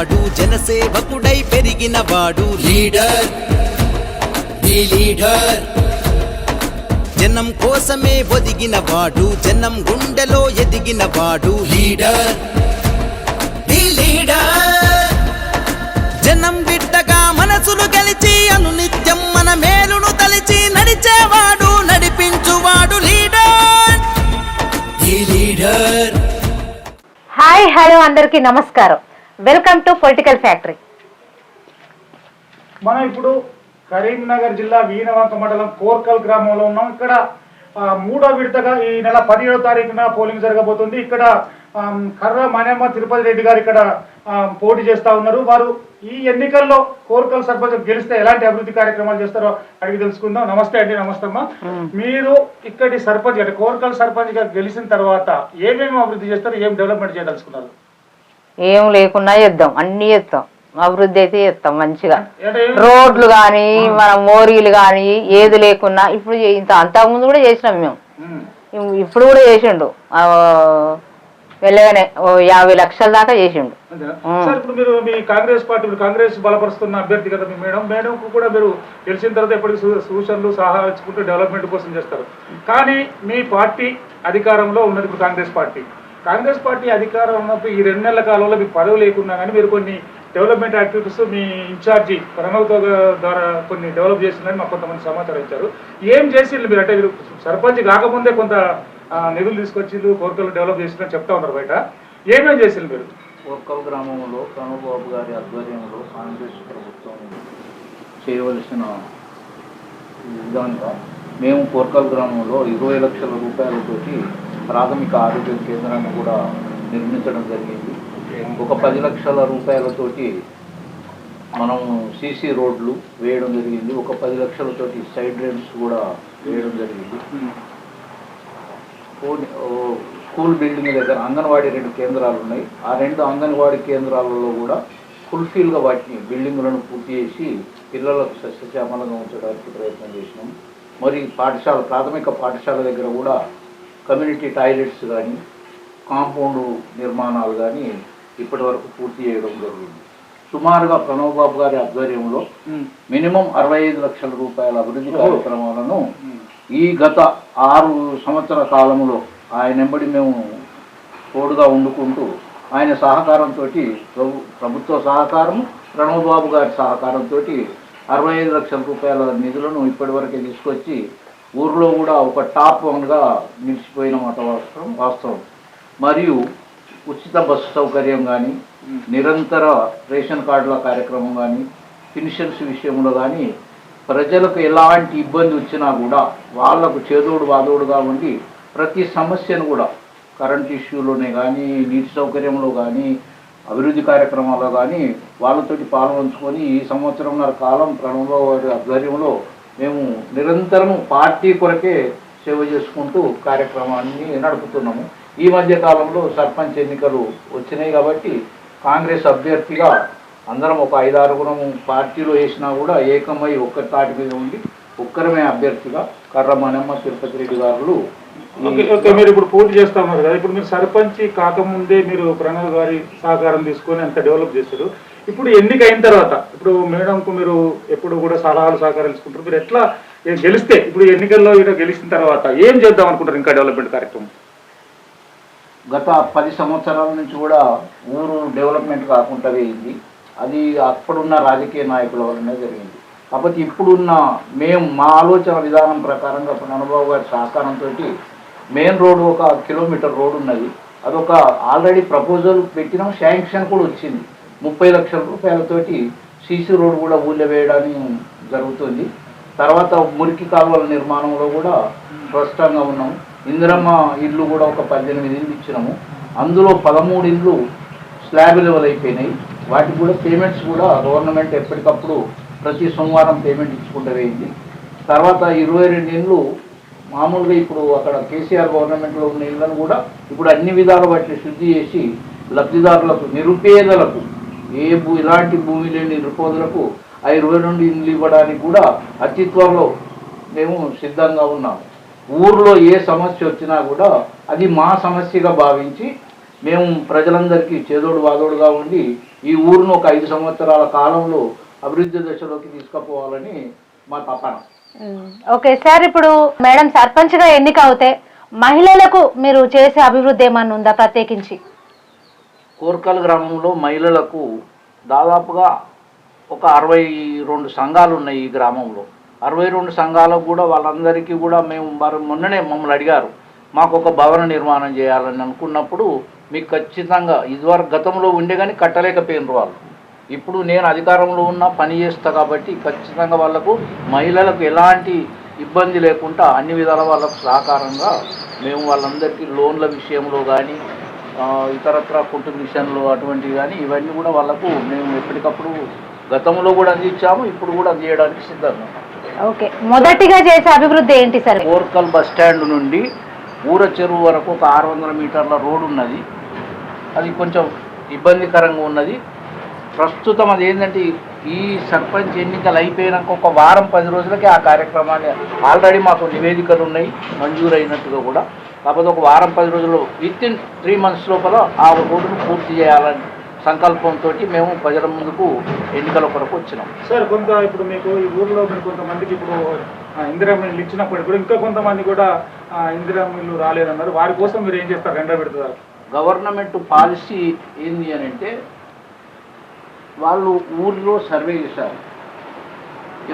వాడు జనసేవకుడై పెరిగిన వాడు లీడర్ లీడర్ జనం కోసమే ఒదిగిన వాడు జనం గుండెలో ఎదిగిన వాడు లీడర్ లీడర్ జనం బిడ్డగా మనసులు గెలిచి అనునిత్యం మన మేలును తలిచి నడిచేవాడు నడిపించువాడు లీడర్ లీడర్. హాయ్ హలో అందరికీ నమస్కారం. Welcome to political factory. మనం ఇప్పుడు కరీంనగర్ జిల్లా వీణవంక మండలం కోర్కల్ గ్రామంలో ఉన్నాం. ఇక్కడ మూడో విడతగా ఈ నెల 17వ తారీఖున పోలింగ్ జరగబోతుంది. ఇక్కడ కర్ర మణెమ్మ తిరుపతి రెడ్డి గారు ఇక్కడ పోటీ చేస్తా ఉన్నారు. వారు ఈ ఎన్నికల్లో కోర్కల్ సర్పంచ్ గెలిస్తే ఎలాంటి అభివృద్ధి కార్యక్రమాలు చేస్తారో అడిగి తెలుసుకుందాం. నమస్తే అండి. నమస్తే అమ్మా. మీరు ఇక్కడి సర్పంచ్ అంటే కోర్కల్ సర్పంచ్ గా గెలిచిన తర్వాత ఏమేమి అభివృద్ధి చేస్తారు, ఏం డెవలప్మెంట్ చేయదలుచుకున్నారు? ఏం లేకున్నా చేద్దాం, అన్ని చేస్తాం. అభివృద్ధి అయితే చేస్తాం మంచిగా. రోడ్లు కానీ మన మోరీలు కానీ ఏది లేకున్నా ఇప్పుడు ఇంత అంతకుముందు కూడా చేసినాం మేము. ఇప్పుడు కూడా చేసిండు వెళ్ళగానే 50 లక్షల దాకా చేసిండు. ఇప్పుడు మీరు మీ కాంగ్రెస్ పార్టీ కాంగ్రెస్ బలపరుస్తున్న అభ్యర్థి కదా మీ మేడం కూడా మీరు గెలిచిన తర్వాత ఎప్పటికీ సూచనలు సలహా ఇచ్చుకుంటూ డెవలప్మెంట్ కోసం చేస్తారు. కానీ మీ పార్టీ అధికారంలో ఉన్నది ఇప్పుడు కాంగ్రెస్ పార్టీ అధికారం ఉన్నప్పుడు ఈ 2 నెలల కాలంలో మీకు పదవి లేకున్నా కానీ మీరు కొన్ని డెవలప్మెంట్ యాక్టివిటీస్ మీ ఇన్ఛార్జి ప్రణవ్తో ద్వారా కొన్ని డెవలప్ చేసిందని మాకు కొంతమంది సమాచారం ఇచ్చారు. ఏం చేసిండ్రు మీరు? అంటే మీరు సర్పంచ్ కాకముందే కొంత నిధులు తీసుకొచ్చిండ్రు, కోరికలు డెవలప్ చేసిందని చెప్తా ఉన్నారు బయట. ఏమేం చేసిండ్రు మీరు? కోర్కల్ గ్రామంలో ప్రణవ్ బాబు గారి ఆధ్వర్యంలో కాంగ్రెస్ ప్రభుత్వం చేయవలసిన విధంగా మేము కోర్కల్ గ్రామంలో 20 లక్షల రూపాయలతోటి ప్రాథమిక ఆరోగ్య కేంద్రాన్ని కూడా నిర్మించడం జరిగింది. ఒక 10 లక్షల రూపాయలతోటి మనం సీసీ రోడ్లు వేయడం జరిగింది. ఒక 10 లక్షలతోటి సైడ్ డ్రైన్స్ కూడా వేయడం జరిగింది. స్కూల్ బిల్డింగ్ దగ్గర అంగన్వాడీ 2 కేంద్రాలు ఉన్నాయి. ఆ 2 అంగన్వాడీ కేంద్రాలలో కూడా ఫుల్ఫిల్గా వాటిని బిల్డింగులను పూర్తి చేసి పిల్లలకు సస్యశ్యామలంగా ఉంచడానికి ప్రయత్నం చేసినాం. మరి ప్రాథమిక పాఠశాల దగ్గర కూడా కమ్యూనిటీ టాయిలెట్స్ కానీ కాంపౌండ్ నిర్మాణాలు కానీ ఇప్పటి వరకు పూర్తి చేయడం జరిగింది. సుమారుగా ప్రణవ్ బాబు గారి ఆధ్వర్యంలో మినిమం 65 లక్షల రూపాయల అభివృద్ధి కార్యక్రమాలను ఈ గత 6 సంవత్సర కాలంలో ఆయన వెంబడి మేము తోడుగా వండుకుంటూ ఆయన సహకారంతో ప్రభుత్వ సహకారం ప్రణవ్ బాబు గారి సహకారంతో 65 లక్షల రూపాయల నిధులను ఇప్పటివరకే తీసుకొచ్చి ఊర్లో కూడా ఒక టాప్ 1గా నిలిచిపోయిన మాట వాస్తవం. మరియు ఉచిత బస్సు సౌకర్యం కానీ నిరంతర రేషన్ కార్డుల కార్యక్రమం కానీ పెన్షన్స్ విషయంలో కానీ ప్రజలకు ఎలాంటి ఇబ్బంది వచ్చినా కూడా వాళ్లకు చేదోడు వాదోడుగా ఉండి ప్రతి సమస్యను కూడా కరెంట్ ఇష్యూలోనే కానీ నీటి సౌకర్యంలో కానీ అభివృద్ధి కార్యక్రమాల్లో కానీ వాళ్ళతోటి పాల్గొంచుకొని ఈ సంవత్సరంన్నర కాలం ప్రణవ్ గారి ఆధ్వర్యంలో మేము నిరంతరం పార్టీ కొరకే సేవ చేసుకుంటూ కార్యక్రమాన్ని నడుపుతున్నాము. ఈ మధ్య కాలంలో సర్పంచ్ ఎన్నికలు వచ్చినాయి కాబట్టి కాంగ్రెస్ అభ్యర్థిగా అందరం ఒక 5-6 పార్టీలో వేసినా కూడా ఏకమై ఒక్క తాటి మీద ఉండి ఒక్కరమే అభ్యర్థిగా కర్ర మణెమ్మ తిరుపతి రెడ్డి గారు. మీరు ఇప్పుడు పోటీ చేస్తా ఉన్నారు కదా, ఇప్పుడు మీరు సర్పంచ్ కాకముందే మీరు ప్రణవ్ గారి సహకారం తీసుకొని అంత డెవలప్ చేశారు. ఇప్పుడు ఎన్నిక అయిన తర్వాత ఇప్పుడు మేడంకు మీరు ఎప్పుడు కూడా సలహాలు సహకారం తీసుకుంటారు. మీరు ఎట్లా గెలిస్తే ఇప్పుడు ఎన్నికల్లో గెలిచిన తర్వాత ఏం చేద్దాం అనుకుంటారు ఇంకా డెవలప్మెంట్ కార్యక్రమం? గత 10 సంవత్సరాల నుంచి కూడా ఊరు డెవలప్మెంట్ కాకుండా పోయింది. అది అప్పుడున్న రాజకీయ నాయకుల వల్లనే జరిగింది. కాబట్టి ఇప్పుడున్న మా ఆలోచన విధానం ప్రకారంగా ప్రణవ్ గారి సహకారంతో మెయిన్ రోడ్డు 1 కిలోమీటర్ రోడ్డు ఉన్నది. అదొక ఆల్రెడీ ప్రపోజల్ పెట్టినాం, శాంక్షన్ కూడా వచ్చింది. 30 లక్షల రూపాయలతోటి సీసీ రోడ్డు కూడా ఊళ్ళో వేయడానికి జరుగుతుంది. తర్వాత మురికి కాలువల నిర్మాణంలో కూడా స్పష్టంగా ఉన్నాము. ఇందిరమ్మ ఇల్లు కూడా ఒక 18 ఇళ్ళు ఇచ్చినాము. అందులో 13 ఇళ్ళు స్లాబ్ లెవెల్ అయిపోయినాయి. వాటికి కూడా పేమెంట్స్ కూడా గవర్నమెంట్ ఎప్పటికప్పుడు ప్రతి సోమవారం పేమెంట్ ఇచ్చుకుంటూ పోయింది. తర్వాత 22 ఇళ్ళు మామూలుగా ఇప్పుడు అక్కడ కేసీఆర్ గవర్నమెంట్లో ఉన్న ఇళ్ళను కూడా ఇప్పుడు అన్ని విధాల వాటిని శుద్ధి చేసి లబ్ధిదారులకు నిరుపేదలకు ఇలాంటి భూమి లేని నిరుపేదలకు 22 ఇళ్ళు ఇవ్వడానికి కూడా అతి త్వరలో మేము సిద్ధంగా ఉన్నాము. ఊర్లో ఏ సమస్య వచ్చినా కూడా అది మా సమస్యగా భావించి మేము ప్రజలందరికీ చేదోడు వాదోడుగా ఉండి ఈ ఊరును ఒక 5 సంవత్సరాల కాలంలో అభివృద్ధి దశలోకి తీసుకుపోవాలని మా తపన. ఓకే సార్, ఇప్పుడు మేడం సర్పంచ్గా ఎన్నిక అవుతే మహిళలకు మీరు చేసే అభివృద్ధి ఏమన్నా ఉందా ప్రత్యేకించి? కోర్కల్ గ్రామంలో మహిళలకు దాదాపుగా ఒక 62 సంఘాలు ఉన్నాయి ఈ గ్రామంలో. 62 సంఘాలకు కూడా వాళ్ళందరికీ కూడా మేము మొన్ననే మమ్మల్ని అడిగారు, మాకు ఒక భవన నిర్మాణం చేయాలని అనుకున్నప్పుడు మీకు ఖచ్చితంగా ఇదివరకు గతంలో ఉండే కానీ కట్టలేకపోయినారు వాళ్ళు. ఇప్పుడు నేను అధికారంలో ఉన్న పని చేస్తా కాబట్టి ఖచ్చితంగా వాళ్ళకు మహిళలకు ఎలాంటి ఇబ్బంది లేకుండా అన్ని విధాల వాళ్ళకు సహకారంగా మేము వాళ్ళందరికీ లోన్ల విషయంలో కానీ ఇతరత్ర కుటుంబ విషయంలో అటువంటివి కానీ ఇవన్నీ కూడా వాళ్ళకు మేము ఎప్పటికప్పుడు గతంలో కూడా అందించాము, ఇప్పుడు కూడా అందించడానికి సిద్ధంగా. ఓకే, మొదటిగా చేసే అభివృద్ధి ఏంటి సార్? కోర్కల్ బస్ స్టాండ్ నుండి ఊర చెరువు వరకు ఒక 600 మీటర్ల రోడ్డు ఉన్నది. అది కొంచెం ఇబ్బందికరంగా ఉన్నది. ప్రస్తుతం అది ఏంటంటే ఈ సర్పంచ్ ఎన్నికలు అయిపోయినాక ఒక వారం 10 రోజులకి ఆ కార్యక్రమాన్ని ఆల్రెడీ మాకు నివేదికలు ఉన్నాయి మంజూరు అయినట్టుగా కూడా. కాకపోతే ఒక వారం 10 రోజుల్లో వితిన్ 3 months లోపల ఆ రోడ్డును పూర్తి చేయాలని సంకల్పంతో మేము ప్రజల ముందుకు ఎన్నికల కొరకు వచ్చినాం. సార్, ఇప్పుడు మీకు ఈ ఊర్లో మీరు కొంతమందికి ఇప్పుడు ఇందిరా మిల్లు ఇచ్చినప్పుడు కూడా ఇంకా కొంతమంది కూడా ఇందిరా మిల్లు రాలేదన్నారు. వారి కోసం మీరు ఏం చేస్తారు? 2 విడతలు గవర్నమెంట్ పాలసీ ఏంది అని అంటే వాళ్ళు ఊర్లో సర్వే చేశారు.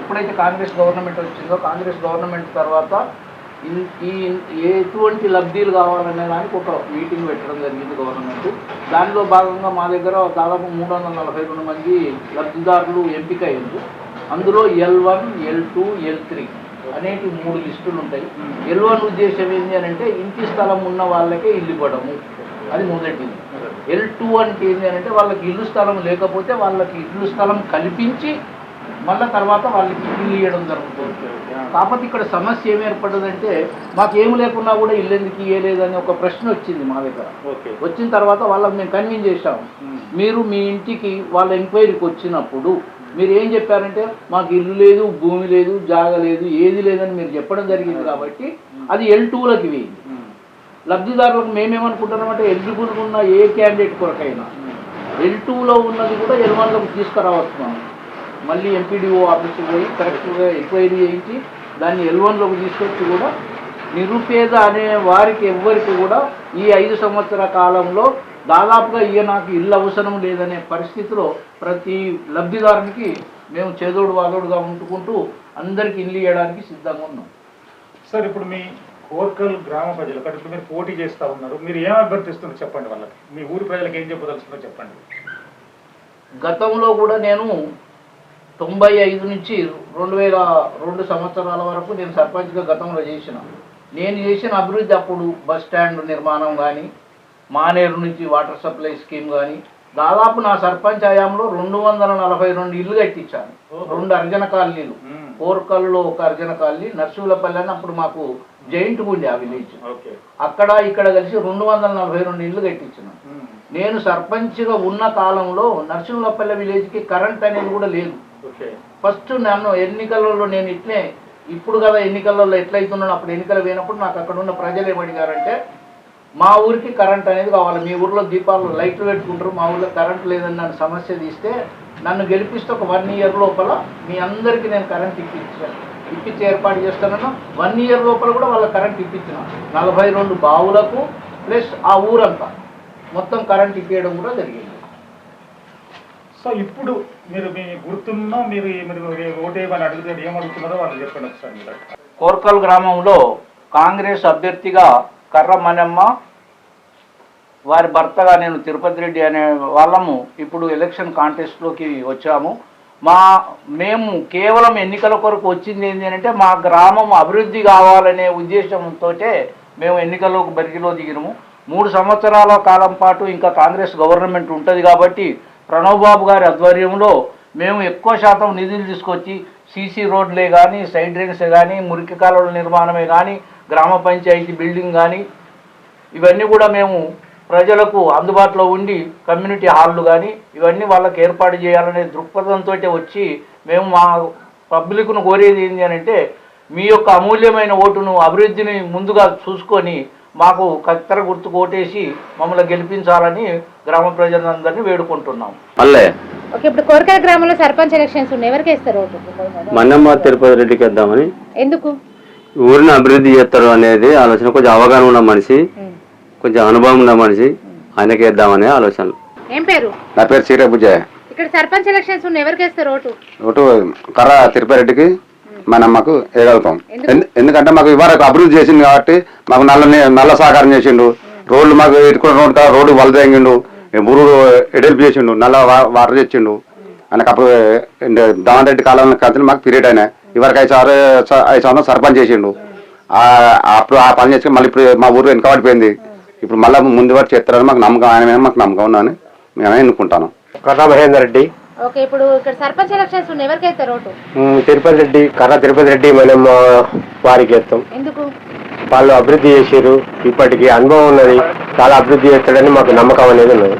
ఎప్పుడైతే కాంగ్రెస్ గవర్నమెంట్ వచ్చిందో కాంగ్రెస్ గవర్నమెంట్ తర్వాత ఎటువంటి లబ్ధీలు కావాలనే దానికి ఒక మీటింగ్ పెట్టడం జరిగింది గవర్నమెంట్. దానిలో భాగంగా మా దగ్గర దాదాపు 342 మంది లబ్ధిదారులు ఎంపిక అయ్యారు. అందులో L1, L2, L3 అనేటి 3 లిస్టులు ఉంటాయి. L1 ఉద్దేశం ఏంటి అని అంటే ఇంటి స్థలం ఉన్న వాళ్ళకే ఇల్లు ఇవ్వడము, అది మొదటిది. L2 అంటే ఏంటి అని అంటే వాళ్ళకి ఇల్లు స్థలం లేకపోతే వాళ్ళకి ఇల్లు స్థలం కల్పించి మళ్ళీ తర్వాత వాళ్ళకి ఇల్లు ఇవ్వడం జరుగుతుంది. కాకపోతే ఇక్కడ సమస్య ఏమి ఏర్పడ్డదంటే మాకేం లేకున్నా కూడా ఇల్లు ఎందుకు ఇవ్వలేదని ఒక ప్రశ్న వచ్చింది మా దగ్గర. వచ్చిన తర్వాత వాళ్ళకి మేము కన్విన్స్ చేశాము, మీరు మీ ఇంటికి వాళ్ళ ఎంక్వైరీకి వచ్చినప్పుడు మీరు ఏం చెప్పారంటే మాకు ఇల్లు లేదు, భూమి లేదు, జాగ లేదు, ఏది లేదని మీరు చెప్పడం జరిగింది. కాబట్టి అది L2లోకి వేయింది. లబ్ధిదారులకు మేమేమనుకుంటున్నామంటే ఎలిజిబుల్గా ఉన్న ఏ క్యాండిడేట్ కొరకైనా L2లో ఉన్నది కూడా L1లోకి తీసుకురావచ్చు. మనం మళ్ళీ ఎంపీడీఓ ఆఫీస్కి పోయి కరెక్ట్గా ఎంక్వైరీ చేయించి దాన్ని L1లోకి తీసుకొచ్చి కూడా నిరుపేద అనే వారికి ఎవ్వరికి కూడా ఈ 5 సంవత్సరాల కాలంలో దాదాపుగా నాకు ఇల్లు అవసరం లేదనే పరిస్థితిలో ప్రతి లబ్ధిదారునికి మేము చేదోడు వాదోడుగా ఉంటుకుంటూ అందరికి ఇల్లు ఇవ్వడానికి సిద్ధంగా ఉన్నాం. సార్, ఇప్పుడు మీ కోర్కల్ గ్రామ ప్రజలు ఇప్పుడు మీరు పోటీ చేస్తూ ఉన్నారు, మీరు ఏం అభ్యర్థిస్తున్నారు చెప్పండి వాళ్ళకి, మీ ఊరి ప్రజలకు ఏం చెప్పదలుచుకున్నారో చెప్పండి. గతంలో కూడా నేను 95 నుంచి 2002 సంవత్సరాల వరకు నేను సర్పంచ్గా గతంలో చేసిన. నేను చేసిన అభివృద్ధి అప్పుడు బస్ స్టాండ్ నిర్మాణం కానీ మానేరు నుంచి వాటర్ సప్లై స్కీమ్ కానీ దాదాపు నా సర్పంచ్ హయాంలో 242 ఇల్లు కట్టించాను. 2 అర్జన కాలనీలు, కోర్కల్లో ఒక అర్జన కాలనీ, నర్సింహులపల్లి అని అప్పుడు మాకు జైంట్ ఉండే ఆ విలేజ్, అక్కడ ఇక్కడ కలిసి 242 ఇల్లు కట్టించాను. నేను సర్పంచ్గా ఉన్న కాలంలో నర్సింహులపల్లి విలేజ్కి కరెంట్ అనేది కూడా లేదు. ఫస్ట్ నన్ను ఎన్నికలలో నేను ఇట్లే ఇప్పుడు కదా ఎన్నికలలో ఎట్లయితున్నాను, అప్పుడు ఎన్నికలు పోయినప్పుడు నాకు అక్కడ ఉన్న ప్రజలు ఏమడిగారంటే మా ఊరికి కరెంట్ అనేది కావాలి, మీ ఊర్లో దీపాలు లైట్లు పెట్టుకుంటారు, మా ఊర్లో కరెంట్ లేదని నన్ను సమస్య తీస్తే నన్ను గెలిపిస్తే ఒక 1 year లోపల మీ అందరికీ నేను కరెంట్ ఇప్పించి ఏర్పాటు చేస్తానన్నా. 1 year లోపల కూడా వాళ్ళ కరెంట్ ఇప్పించిన 42 బావులకు ప్లస్ ఆ ఊరంతా మొత్తం కరెంట్ ఇప్పించడం కూడా జరిగింది. సో ఇప్పుడు మీరు మీ గుర్తున్నా మీరు ఓటేమని అడిగితే ఏమడుగుతున్నారో వాళ్ళు చెప్పండి ఒకసారి. కోర్కల్ గ్రామంలో కాంగ్రెస్ అభ్యర్థిగా కర్ర మనమ్మ, వారి భర్తగా నేను తిరుపతి రెడ్డి అనే వాళ్ళము ఇప్పుడు ఎలక్షన్ కాంటెస్ట్లోకి వచ్చాము. మేము కేవలం ఎన్నికల కొరకు వచ్చింది ఏంటి అంటే మా గ్రామం అభివృద్ధి కావాలనే ఉద్దేశంతో మేము ఎన్నికల్లోకి బరిలో దిగినాము. 3 సంవత్సరాల కాలం పాటు ఇంకా కాంగ్రెస్ గవర్నమెంట్ ఉంటుంది కాబట్టి ప్రణవ్ బాబు గారి ఆధ్వర్యంలో మేము ఎక్కువ శాతం నిధులు తీసుకొచ్చి సీసీ రోడ్లే కానీ, సైడ్ డ్రైన్స్ కానీ, మురికి కాలువల నిర్మాణమే కానీ, గ్రామ పంచాయతీ బిల్డింగ్ కానీ ఇవన్నీ కూడా మేము ప్రజలకు అందుబాటులో ఉండి కమ్యూనిటీ హాళ్ళు కానీ ఇవన్నీ వాళ్ళకి ఏర్పాటు చేయాలనే దృక్పథంతో వచ్చి మేము మా పబ్లిక్ను కోరేది ఏంటి అని అంటే మీ యొక్క అమూల్యమైన ఓటును అభివృద్ధిని ముందుగా చూసుకొని మాకు కత్తెర గుర్తు కోటేసి మమ్మల్ని గెలిపించాలని గ్రామ ప్రజలందరినీ వేడుకుంటున్నాం. ఓకే, ఇప్పుడు కోరకల గ్రామంలో సర్పంచ్ ఎలక్షన్స్ ఉన్నాయి, ఎవరికి వేస్తారు ఓటు? మన్నమ్మ తిరుపతి రెడ్డికి వేద్దామని. ఎందుకు? ఊరిని అభివృద్ధి చేస్తారు అనేది ఆలోచన, కొంచెం అవగాహన ఉన్న మనిషి, కొంచెం అనుభవం ఉన్న మనిషి, ఆయనకి వేద్దామనే ఆలోచన. ఏం పేరు? నా పేరు చీరబుజ్జయ్య. ఇక్కడ సర్పంచ్ ఎలక్షన్స్ ఉన్నాయి, ఎవరికి వేస్తారు ఓటు? ఓటు కర్ర తిరుపతి రెడ్డికి మనమ్మకు వేయగలుగుతాం. ఎందుకంటే మాకు ఇవరకు అభివృద్ధి చేసింది కాబట్టి మాకు నల్ల సహకారం చేసిండు. రోడ్లు మాకు ఎట్టుకున్న రోడ్డు వలదెంగిండు, బురుడు ఎడల్పు చేసిండు, నల్ల వాటర్ తెచ్చిండు. ఆయనకు అప్పుడు దావన్ రెడ్డి కాలంలో కలిసి మాకు పీరియడ్ అయినా ఇవరకు 5 సంవత్సరం సర్పంచ్ చేసిండు. అప్పుడు ఆ పని చేసుకుని మళ్ళీ ఇప్పుడు మా ఊరు వెనకబడిపోయింది. ఇప్పుడు మళ్ళీ ముందు వారు చేస్తారని మాకు నమ్మకం, ఆయన మీద మాకు నమ్మకం ఉందని మేమే ఎన్నుకుంటాను. కర్ర మహేందర్ రెడ్డి. ఓకే, ఇప్పుడు ఇక్కడ సర్పంచ్ ఎలక్షన్స్ ఉన్నాయి, ఎవరికి వేస్తారు ఓటు? తిరుపతి రెడ్డి, కర్ర తిరుపతి రెడ్డి మనం వారికి వేస్తాం. ఎందుకు? వాళ్ళు అభివృద్ధి చేసారు, ఇప్పటికి అనుభవం ఉన్నది, చాలా అభివృద్ధి చేస్తాడని మాకు నమ్మకం అనేది ఉన్నది.